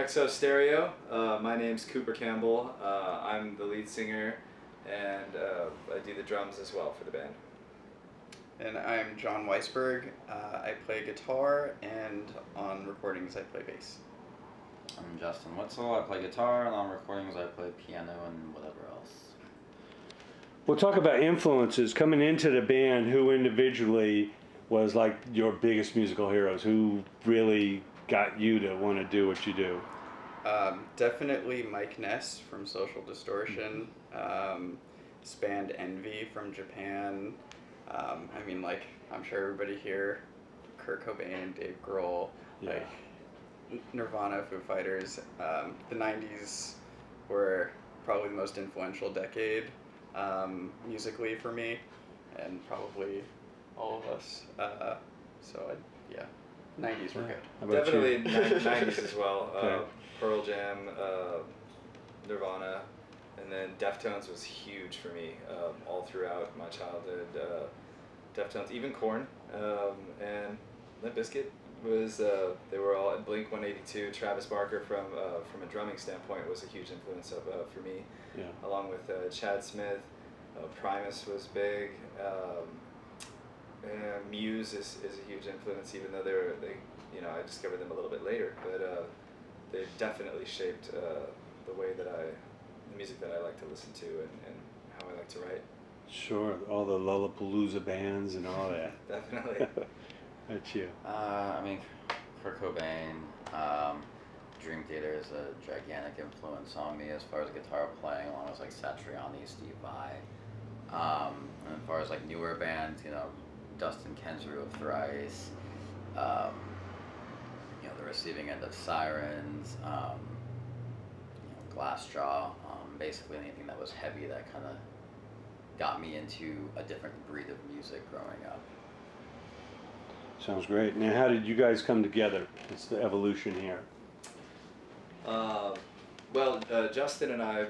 XO Stereo. My name's Cooper Campbell. I'm the lead singer, and I do the drums as well for the band. And I'm John Weisberg. I play guitar, and on recordings I play bass. I'm Justin Witzel. I play guitar, and on recordings I play piano and whatever else. We'll talk about influences coming into the band. Who individually was like your biggest musical heroes? Who really got you to want to do what you do? Definitely Mike Ness from Social Distortion. Spanned Envy from Japan. I'm sure everybody here, Kurt Cobain, Dave Grohl, Yeah. Nirvana, Foo Fighters. The 90s were probably the most influential decade musically for me, and probably all of us. 90s were good. How about Definitely you? 90s as well. Okay. Pearl Jam, Nirvana, and then Deftones was huge for me all throughout my childhood. Deftones, even Korn, and Limp Bizkit was. They were all at Blink 182. Travis Barker from a drumming standpoint was a huge influence for me. Yeah. Along with Chad Smith, Primus was big. And Muse is a huge influence, even though I discovered them a little bit later, but they definitely shaped the way that the music that I like to listen to and how I like to write. Sure, all the Lollapalooza bands and all that. Definitely. That's you. Kurt Cobain, Dream Theater is a gigantic influence on me as far as guitar playing, along with like Satriani, Steve Vai. And as far as like newer bands, Dustin Kensrue of Thrice, the receiving end of Sirens, Glassjaw, basically anything that was heavy that kind of got me into a different breed of music growing up. Sounds great. Now, how did you guys come together? It's the evolution here. Justin and I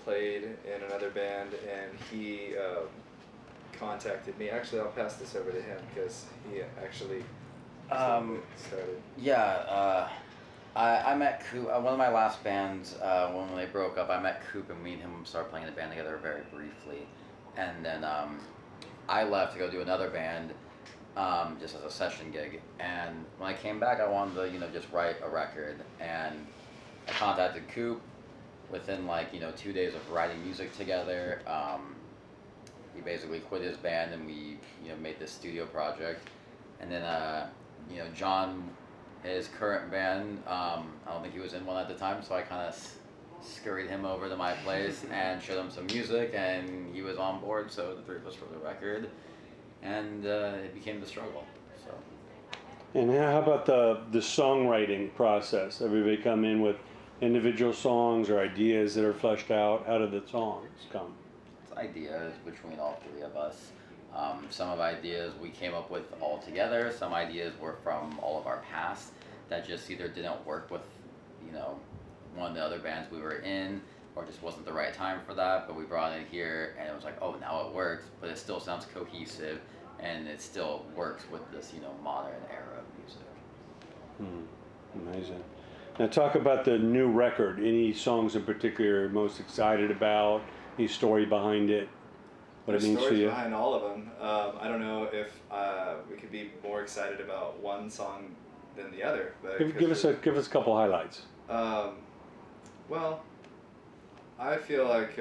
played in another band, and he contacted me. Actually, I'll pass this over to him because he actually started. Yeah, I met Coop. One of my last bands, when they broke up, I met Coop, and me and him started playing in a band together very briefly. And then I left to go do another band, just as a session gig. And when I came back, I wanted to, just write a record. And I contacted Coop. Within 2 days of writing music together, he basically quit his band, and we made this studio project. And then John, his current band, I don't think he was in one at the time, so I kind of scurried him over to my place and showed him some music, and he was on board. So the three of us wrote the record, and it became The Struggle. So. And how about the songwriting process? Everybody come in with individual songs or ideas that are fleshed out. How do the songs come? It's ideas between all three of us. Some of ideas we came up with all together. Some ideas were from all of our past that just either didn't work with, one of the other bands we were in, or just wasn't the right time for that. But we brought it here, and it was like, oh, now it works. But it still sounds cohesive, and it still works with this, modern era of music. Amazing. Now talk about the new record. Any songs in particular you're most excited about? Any story behind it? What There's it means for stories you? behind all of them. I don't know if we could be more excited about one song than the other. But Give us a couple highlights. Well, I feel like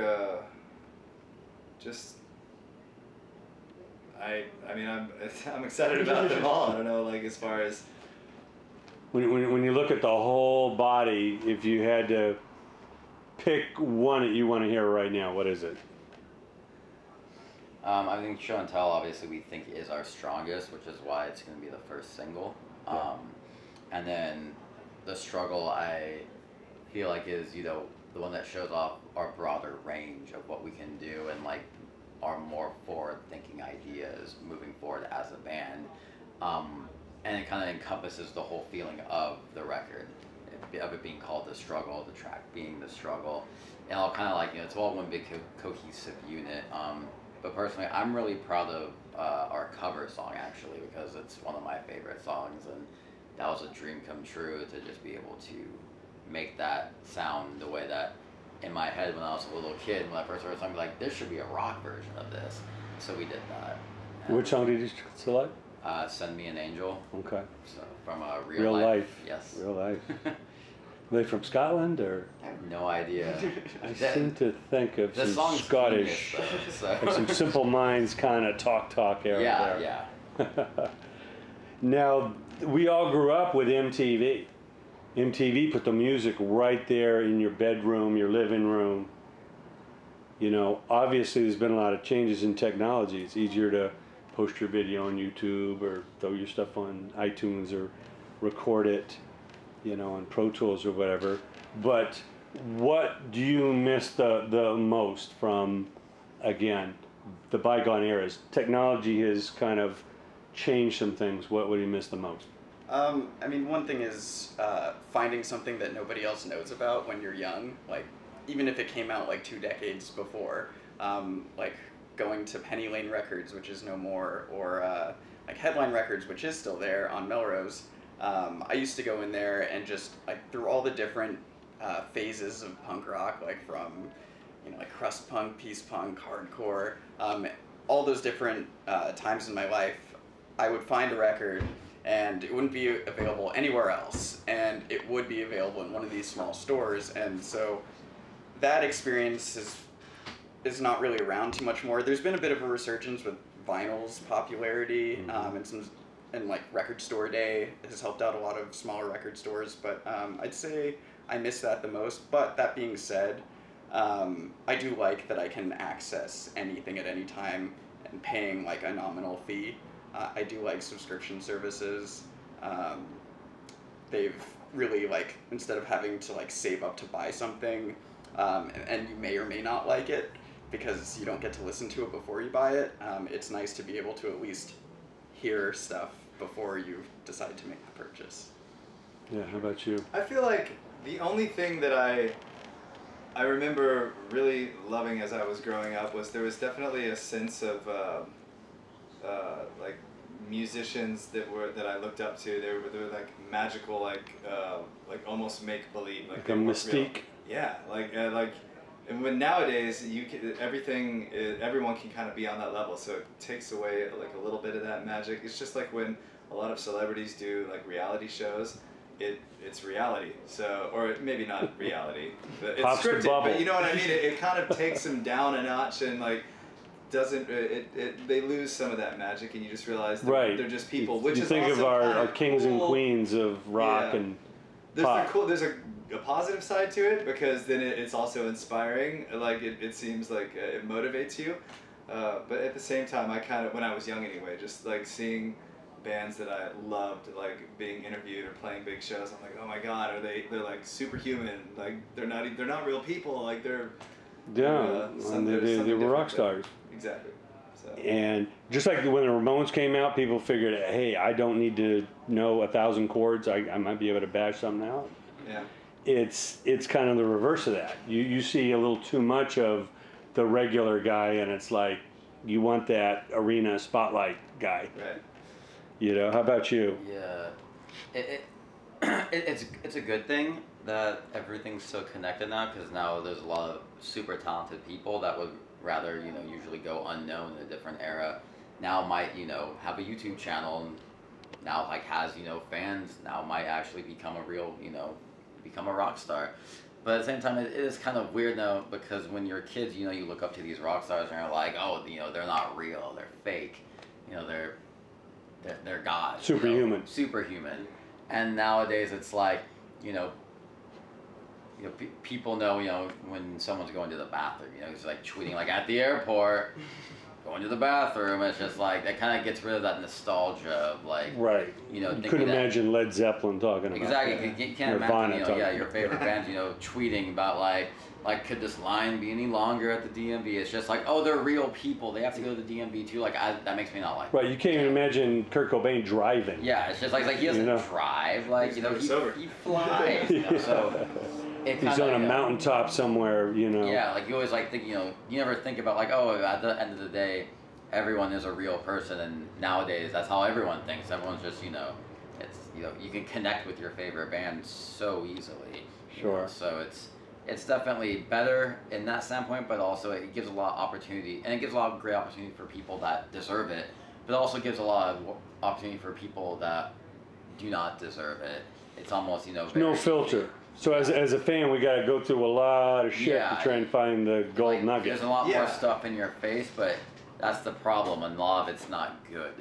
I'm excited about them all. I don't know, as far as When you look at the whole body, if you had to pick one that you want to hear right now, what is it? I think Show and Tell, obviously, we think is our strongest, which is why it's going to be the first single. And then The Struggle, I feel like is, the one that shows off our broader range of what we can do, and our more forward-thinking ideas moving forward as a band. And it kind of encompasses the whole feeling of the record, of it being called The Struggle, the track being The Struggle. And all kind of it's all one big cohesive unit. But personally, I'm really proud of our cover song, actually, because it's one of my favorite songs, and that was a dream come true to just be able to make that sound the way that in my head when I was a little kid, when I first heard a song, like, there should be a rock version of this. So we did that. And, Which song did you select? Send Me an Angel. Okay. So from Real life. Yes. Real life. Are they from Scotland or? I have no idea. I seem to think of some Scottish, genius, though, like some Simple Minds kind of talk era yeah, there. yeah. Now, we all grew up with MTV. MTV put the music right there in your bedroom, your living room. You know, obviously there's been a lot of changes in technology. It's easier to post your video on YouTube or throw your stuff on iTunes or record it, you know, on Pro Tools or whatever. But what do you miss the most from, again, the bygone eras? Technology has kind of changed some things. What do you miss the most? I mean, one thing is finding something that nobody else knows about when you're young, like even if it came out like 2 decades before, like going to Penny Lane Records, which is no more, or like Headline Records, which is still there on Melrose. I used to go in there and just like through all the different phases of punk rock, like from, you know, like crust punk, peace punk, hardcore, all those different times in my life, I would find a record and it wouldn't be available anywhere else, and it would be available in one of these small stores. And so that experience is not really around too much more. There's been a bit of a resurgence with vinyl's popularity, and like Record Store Day has helped out a lot of smaller record stores, but I'd say I miss that the most. But that being said, I do like that I can access anything at any time and paying like a nominal fee. I do like subscription services. They've really, like, instead of having to like save up to buy something, and you may or may not like it because you don't get to listen to it before you buy it, it's nice to be able to at least hear stuff before you decide to make the purchase. Yeah, how about you? I feel like the only thing that I remember really loving as I was growing up was there was definitely a sense of like musicians that I looked up to. They were like magical, like almost make believe, like a mystique. Real. Yeah, like. And when nowadays everyone can kind of be on that level, so it takes away like a little bit of that magic. It's just like when a lot of celebrities do like reality shows, it's reality. So, or maybe not reality, but it's Pops the scripted. bubble. But you know what I mean? It kind of takes them down a notch and like doesn't they lose some of that magic, and you just realize they're just people. Which you is think also of our kinda kings cool. and queens of rock and pop. There's a positive side to it, because then it's also inspiring. Like it seems like it motivates you. But at the same time, I kind of, when I was young anyway, just like seeing bands that I loved, like being interviewed or playing big shows, I'm like, oh my god, they're like superhuman. Like they're not real people. Like they're they were rock stars. Exactly. So. And just like when the Ramones came out, people figured, hey, I don't need to know 1,000 chords. I might be able to bash something out. Yeah. It's kind of the reverse of that. You see a little too much of the regular guy, and it's like you want that arena spotlight guy. Right. You know, how about you? Yeah, it's a good thing that everything's so connected now, because now there's a lot of super talented people that would rather, you know, usually go unknown in a different era. Now might, you know, have a YouTube channel, and now like has, you know, fans, now might actually become a real, you know, become a rock star. But at the same time, it is kind of weird now, because when you're kids, you know, you look up to these rock stars and you're like, oh, you know, they're not real, they're fake, you know, they're gods. Superhuman. You know, superhuman. And nowadays it's like, you know, people know, you know, when someone's going to the bathroom, you know, it's like tweeting like at the airport, going to the bathroom. It's just like, that kind of gets rid of that nostalgia of like, right. You know, you couldn't imagine Led Zeppelin talking about exactly. that. You can't Nirvana imagine, you know, your favorite bands, you know, tweeting about like could this line be any longer at the DMV? It's just like, oh, they're real people. They have to go to the DMV too. Like that makes me not like. Right. You can't even imagine Kurt Cobain driving. Yeah, it's just like he doesn't drive. Like, you know, he flies. You know, so. He's on a mountaintop somewhere, you know. Yeah, like you always like think, you know, you never think about like, oh, at the end of the day, everyone is a real person, and nowadays that's how everyone thinks. Everyone's just, you know, it's you can connect with your favorite band so easily. Sure. So it's definitely better in that standpoint, but also it gives a lot of opportunity, and it gives a lot of great opportunity for people that deserve it, but also gives a lot of opportunity for people that do not deserve it. It's almost, There's very no filter. So as a fan, we got to go through a lot of shit Yeah, to try and find the gold like, nugget. There's a lot more Yeah. stuff in your face, but that's the problem, and a lot of it's not good.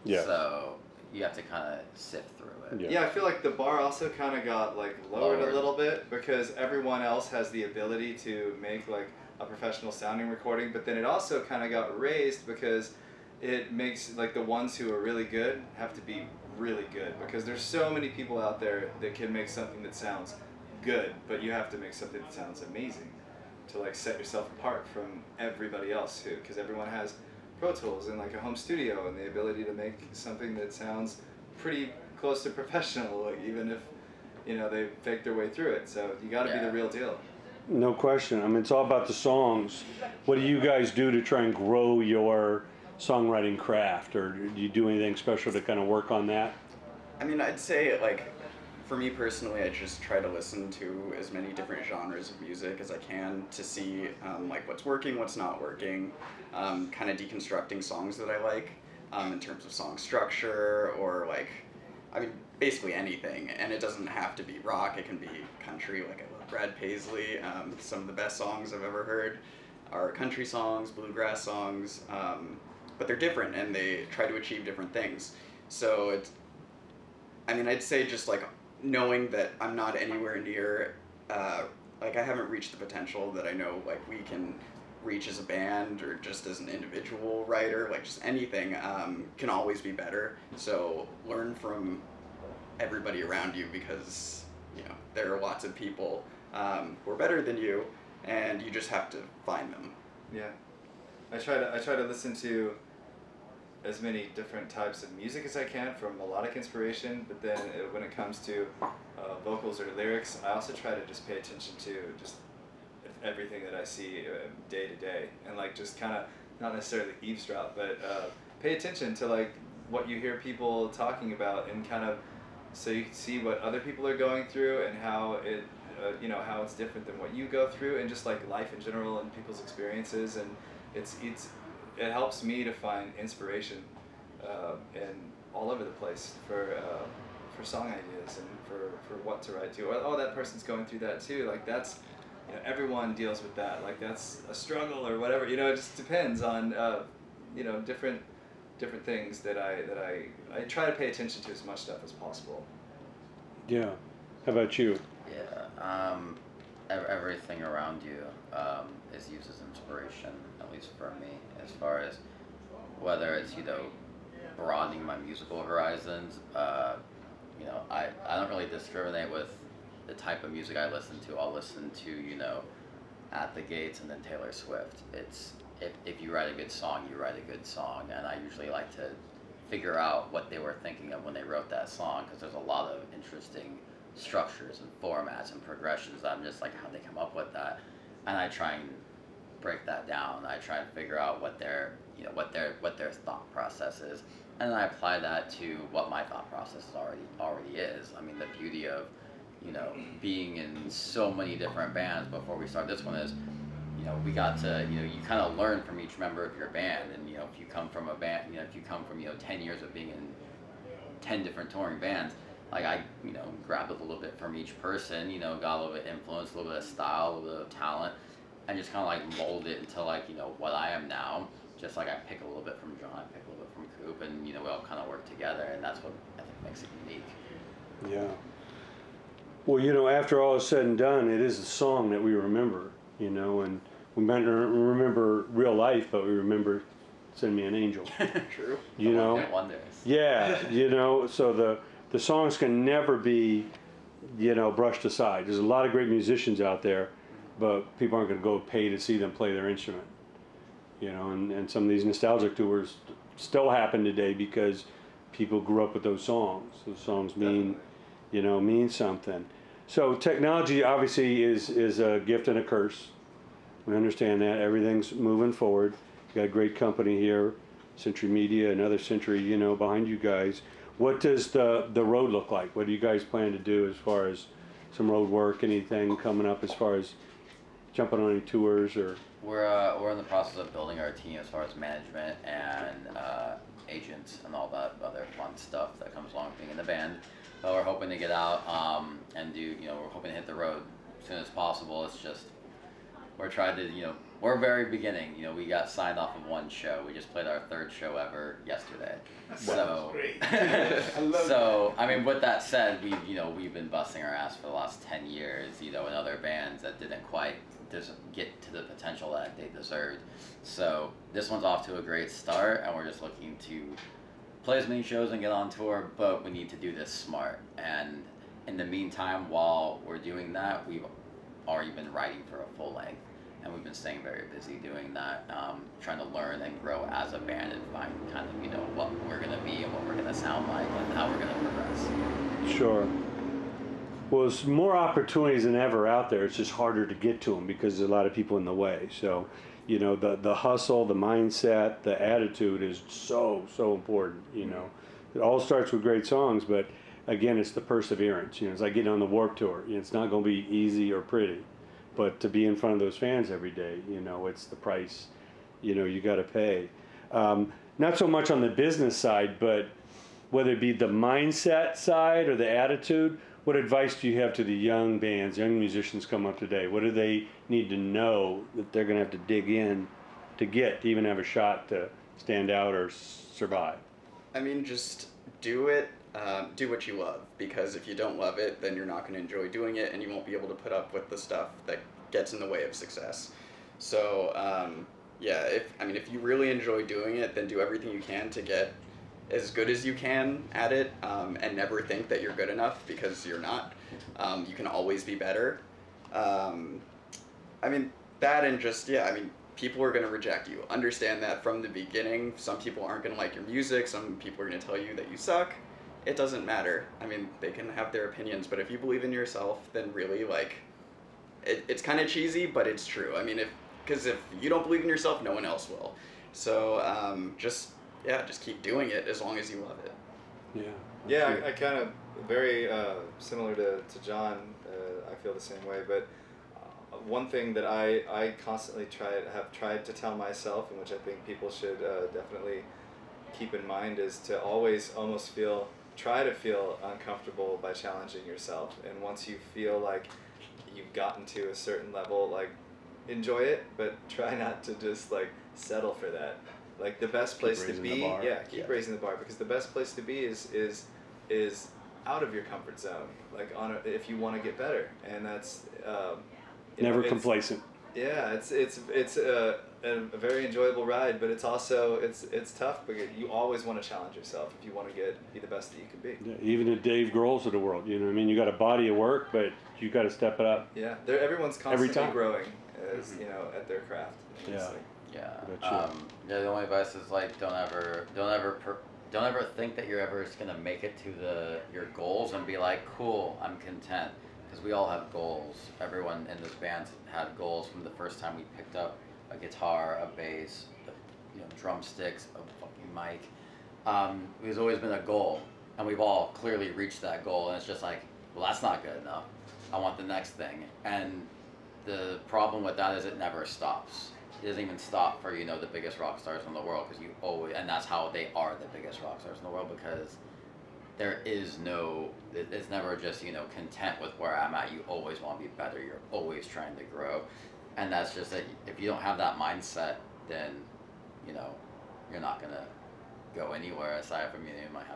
Yeah. So you have to kind of sift through it. Yeah. Yeah, I feel like the bar also kind of got like lowered Lowered. a little bit because everyone else has the ability to make like a professional sounding recording, but then it also kind of got raised because it makes like the ones who are really good have to be really good because there's so many people out there that can make something that sounds good, but you have to make something that sounds amazing to like set yourself apart from everybody else who, because everyone has Pro Tools and like a home studio and the ability to make something that sounds pretty close to professional, like even if they fake their way through it. So you got to be Yeah. the real deal. No question. I mean, it's all about the songs. What do you guys do to try and grow your songwriting craft, or do you do anything special to kind of work on that? I mean, I'd say, like, for me personally, I just try to listen to as many different genres of music as I can to see, like, what's working, what's not working, kind of deconstructing songs that I like in terms of song structure or, like, I mean, basically anything. And it doesn't have to be rock, it can be country. Like, I love Brad Paisley. Some of the best songs I've ever heard are country songs, bluegrass songs, but they're different and they try to achieve different things. So it's, I mean, I'd say just like knowing that I'm not anywhere near, like I haven't reached the potential that I know like we can reach as a band or just as an individual writer, like just anything can always be better. So learn from everybody around you because, there are lots of people who are better than you and you just have to find them. Yeah, I try to listen to as many different types of music as I can for melodic inspiration, but then when it comes to vocals or lyrics, I also try to just pay attention to just everything that I see day to day, and like just kind of not necessarily eavesdrop, but pay attention to like what you hear people talking about, and kind of so you can see what other people are going through and how it how it's different than what you go through, and just like life in general and people's experiences, and it helps me to find inspiration and all over the place for song ideas and for what to write to. Oh, that person's going through that too. Like that's everyone deals with that. Like that's a struggle or whatever. It just depends on different things that I try to pay attention to as much stuff as possible. Yeah. How about you? Yeah, everything around you is used as inspiration, at least for me, as far as whether it's, broadening my musical horizons. I don't really discriminate with the type of music I listen to. I'll listen to, At the Gates and then Taylor Swift. It's, if you write a good song, you write a good song, and I usually like to figure out what they were thinking of when they wrote that song, because there's a lot of interesting structures and formats and progressions. I'm just like, how'd they come up with that? And I try and break that down. I try and figure out what their thought process is, and then I apply that to what my thought process already is. I mean, the beauty of being in so many different bands before we start this one is, we got to, you kind of learn from each member of your band, and if you come from a band, if you come from 10 years of being in 10 different touring bands, like I grabbed a little bit from each person, got a little bit of influence, a little bit of style, a little bit of talent, and just kind of like mold it into like what I am now. Just like I pick a little bit from John, I pick a little bit from Coop, and we all kind of work together, and that's what I think makes it unique. Yeah. Well, after all is said and done, it is the song that we remember, and we might not remember real life, but we remember Send Me an Angel. True. Wonders. Yeah, so the songs can never be, brushed aside. There's a lot of great musicians out there, but people aren't going to go pay to see them play their instrument. And some of these nostalgic tours still happen today because people grew up with those songs. Those songs mean something. So technology obviously is a gift and a curse. We understand that. Everything's moving forward. You got a great company here, Century Media, another Century, behind you guys. What does the road look like? What do you guys plan to do as far as some road work? Anything coming up as far as jumping on any tours or? We're in the process of building our team as far as management and agents and all that other fun stuff that comes along with being in the band. But we're hoping to get out and do, we're hoping to hit the road as soon as possible. It's just, we're trying to, we're very beginning. We got signed off of one show. We just played our 3rd show ever yesterday. So, great. so I mean, with that said, we've been busting our ass for the last 10 years, in other bands that didn't quite get to the potential that they deserved. So this one's off to a great start, and we're just looking to play as many shows and get on tour, but we need to do this smart. And in the meantime, while we're doing that, we've already been writing for a full length, and we've been staying very busy doing that, trying to learn and grow as a band and find kind of, what we're going to be and what we're going to sound like and how we're going to progress. Sure. Well, there's more opportunities than ever out there. It's just harder to get to them because there's a lot of people in the way. So, the hustle, the mindset, the attitude is so important, It all starts with great songs, but again, it's the perseverance. It's like getting on the Warped Tour. It's not going to be easy or pretty, but to be in front of those fans every day, it's the price, you got to pay. Not so much on the business side, but whether it be the mindset side or the attitude, what advice do you have to the young bands, young musicians come up today? What do they need to know that they're going to have to dig in to get to even have a shot to stand out or survive? I mean, just do it. Do what you love, because if you don't love it, then you're not going to enjoy doing it, and you won't be able to put up with the stuff that gets in the way of success. So, if you really enjoy doing it, then do everything you can to get as good as you can at it, and never think that you're good enough, because you're not. You can always be better. That and just, people are going to reject you. Understand that from the beginning. Some people aren't going to like your music. Some people are going to tell you that you suck. It doesn't matter. They can have their opinions, but if you believe in yourself, then really, it's kind of cheesy, but it's true. Because if you don't believe in yourself, no one else will. So, just keep doing it as long as you love it. Yeah, I kind of, very similar to John, I feel the same way, but one thing that I constantly have tried to tell myself, and which I think people should definitely keep in mind, is to always almost try to feel uncomfortable by challenging yourself. And once you feel like you've gotten to a certain level, enjoy it, but try not to just settle for that. The best place to be, keep raising the bar, because the best place to be is out of your comfort zone. If you want to get better, and that's never complacent. Yeah, it's a very enjoyable ride, but it's also it's tough because you always want to challenge yourself if you want to be the best that you can be. Yeah, even the Dave Grohls of the world, you got a body of work, but you got to step it up. Yeah, everyone's constantly growing, as at their craft. The only advice is don't ever think that you're ever just gonna make it to your goals and be like, cool, I'm content. Because we all have goals. Everyone in this band had goals from the first time we picked up a guitar, a bass, drumsticks, a fucking mic. There's always been a goal, and we've all clearly reached that goal. And it's just well, that's not good enough. I want the next thing. And the problem with that is it never stops. It doesn't even stop for the biggest rock stars in the world, because you always, and that's how they are the biggest rock stars in the world, because there is it's never just, content with where I'm at. You always want to be better. You're always trying to grow. And that's just that if you don't have that mindset, then, you're not going to go anywhere aside from, you might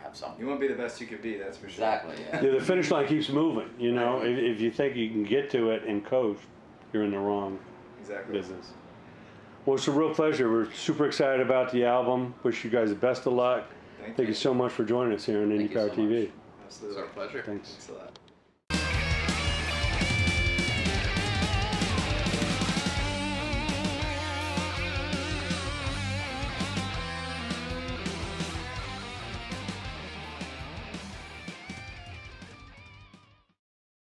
have something. You want to be the best you could be, that's for sure. Exactly, yeah. The finish line keeps moving, If you think you can get to it and coast, you're in the wrong business. Well, it's a real pleasure. We're super excited about the album. Wish you guys the best of luck. Thank you so much for joining us here on IndiePower TV. Absolutely. It's our pleasure. Thanks. Thanks a lot.